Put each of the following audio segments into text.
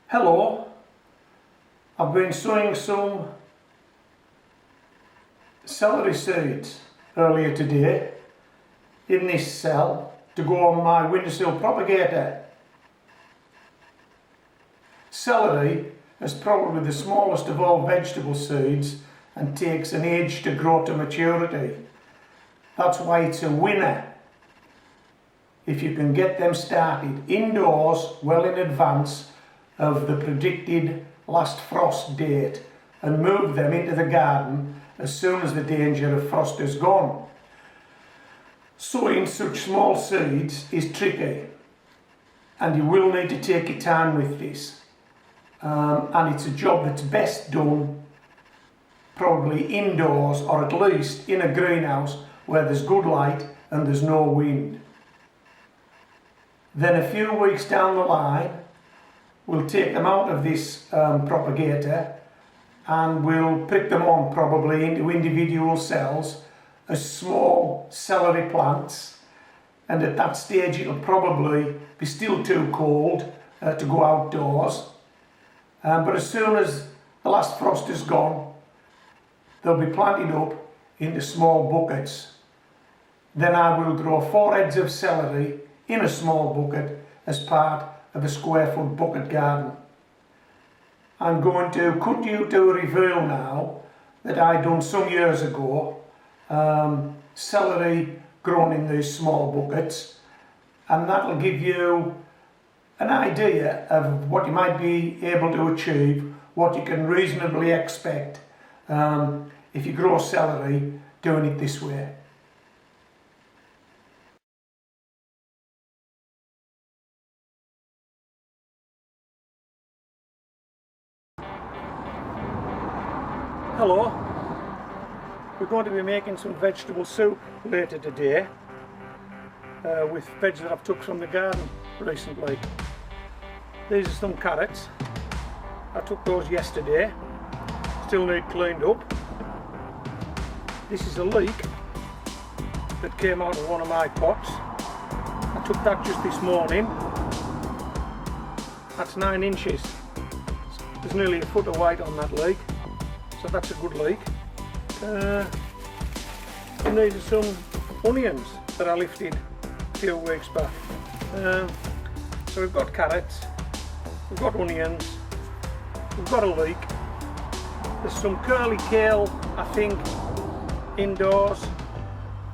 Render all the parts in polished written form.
Hello, I've been sowing some celery seeds earlier today in this cell to go on my windowsill propagator. Celery is probably the smallest of all vegetable seeds and takes an age to grow to maturity. That's why it's a winner. If you can get them started indoors well in advance of the predicted last frost date and move them into the garden as soon as the danger of frost is gone. Sowing such small seeds is tricky and you will need to take your time with this, and it's a job that's best done probably indoors or at least in a greenhouse where there's good light and there's no wind. Then a few weeks down the line we'll take them out of this propagator and we'll prick them on probably into individual cells as small celery plants, and at that stage it'll probably be still too cold to go outdoors, but as soon as the last frost is gone they'll be planted up into small buckets. Then I will grow 4 heads of celery in a small bucket as part of a square-foot bucket garden. I'm going to cut you to reveal now that I done some years ago celery grown in these small buckets, and that'll give you an idea of what you might be able to achieve, what you can reasonably expect if you grow celery doing it this way. Hello, we're going to be making some vegetable soup later today with veg that I've took from the garden recently. These are some carrots. I took those yesterday, still need cleaned up. This is a leek that came out of one of my pots. I took that just this morning. That's 9 inches. There's nearly a foot of white on that leek. So that's a good leek. And these are some onions that I lifted a few weeks back. So we've got carrots, we've got onions, we've got a leek. There's some curly kale, I think, indoors.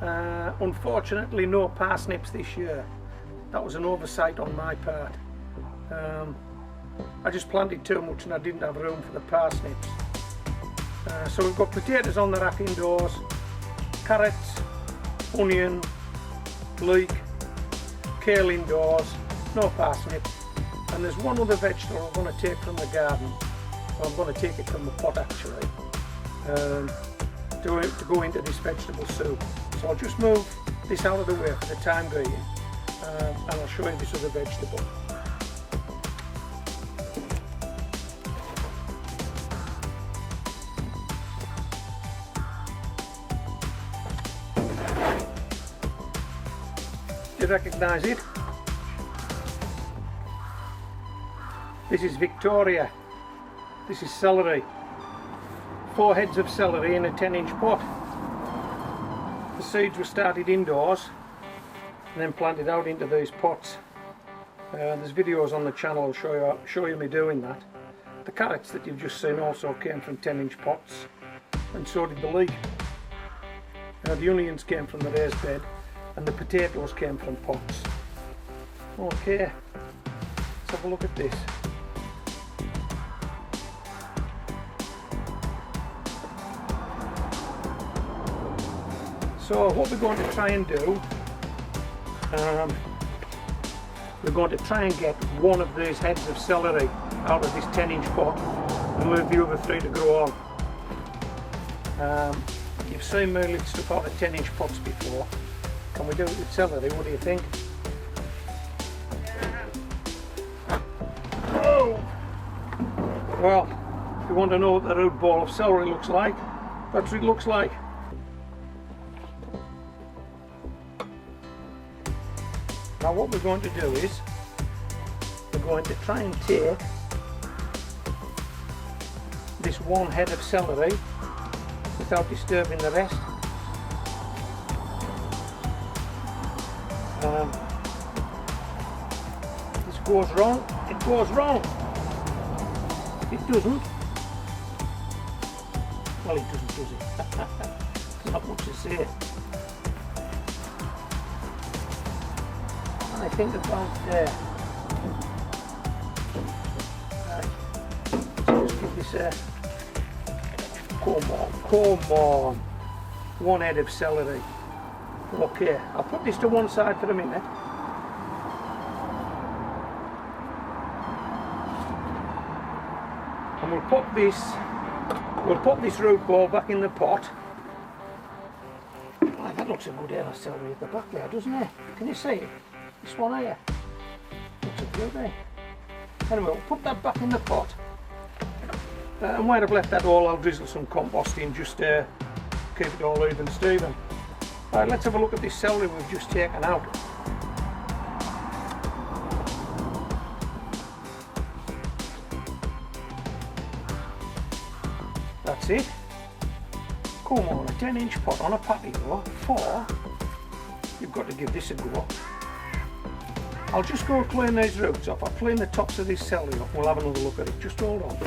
Unfortunately no parsnips this year. That was an oversight on my part. I just planted too much and I didn't have room for the parsnips. So we've got potatoes on the rack indoors, carrots, onion, leek, kale indoors, no parsnips, and there's one other vegetable I'm going to take from the garden. Well, I'm going to take it from the pot actually, to go into this vegetable soup. So I'll just move this out of the way for the time being, and I'll show you this other vegetable. You recognise it? This is Victoria. This is celery. 4 heads of celery in a 10-inch pot. The seeds were started indoors and then planted out into these pots. There's videos on the channel show you me doing that. The carrots that you've just seen also came from 10-inch pots, and so did the leek. The onions came from the raised bed, and the potatoes came from pots. Okay, let's have a look at this. So what we're going to try and do, we're going to try and get one of these heads of celery out of this 10-inch pot and leave the other 3 to grow on. You've seen me lift stuff out of 10-inch pots before. Can we do it with celery? What do you think? Oh! Well, if you want to know what the root ball of celery looks like, that's what it looks like. Now what we're going to do is, we're going to try and take this one head of celery without disturbing the rest. This goes wrong, it goes wrong. It doesn't. Well, it doesn't, does it? Not much to say. I think about there. Right. So just give this a... Come on. One head of celery. Okay, I'll put this to one side for a minute. And we'll put this root ball back in the pot. Oh, that looks a good head of celery at the back there, doesn't it? Can you see it? This one here. Looks a good, eh? Anyway, we'll put that back in the pot. And where I've left that all, I'll drizzle some compost in just to keep it all even Steven. Right, let's have a look at this celery we've just taken out. That's it. Come on, a 10-inch pot on a patio for... You've got to give this a go. I'll just go and clean these roots off. I'll clean the tops of this celery off. We'll have another look at it. Just hold on.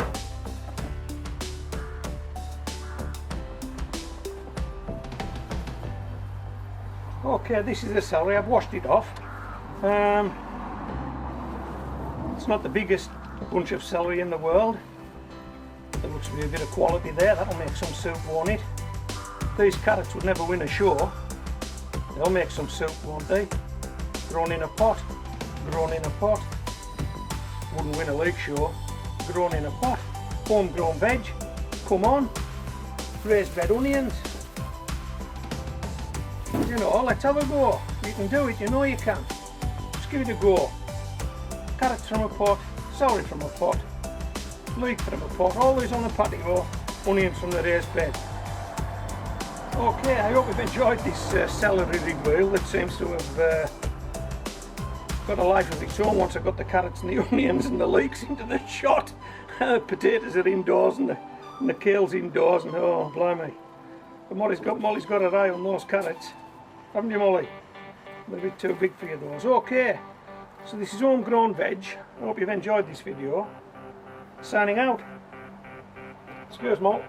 Okay, this is the celery. I've washed it off. It's not the biggest bunch of celery in the world. There looks to be a bit of quality there. That'll make some soup, won't it? These carrots would never win a show. They'll make some soup, won't they? Grown in a pot. Grown in a pot. Wouldn't win a league show. Grown in a pot. Homegrown veg. Come on. Raised bed onions. You know, let's have a go. You can do it, you know you can. Just give it a go. Carrots from a pot, celery from a pot, leek from a pot, all these on the patio, onions from the raised bed. Okay, I hope you've enjoyed this celery reveal that seems to have got a life of its own once I got the carrots and the onions and the leeks into the shot. The potatoes are indoors and the kale's indoors, and oh, blimey. But Molly's got her eye on those carrots. Haven't you, Molly? They're a bit too big for you, those. Okay, so this is homegrown veg. I hope you've enjoyed this video. Signing out. Cheers, Moll.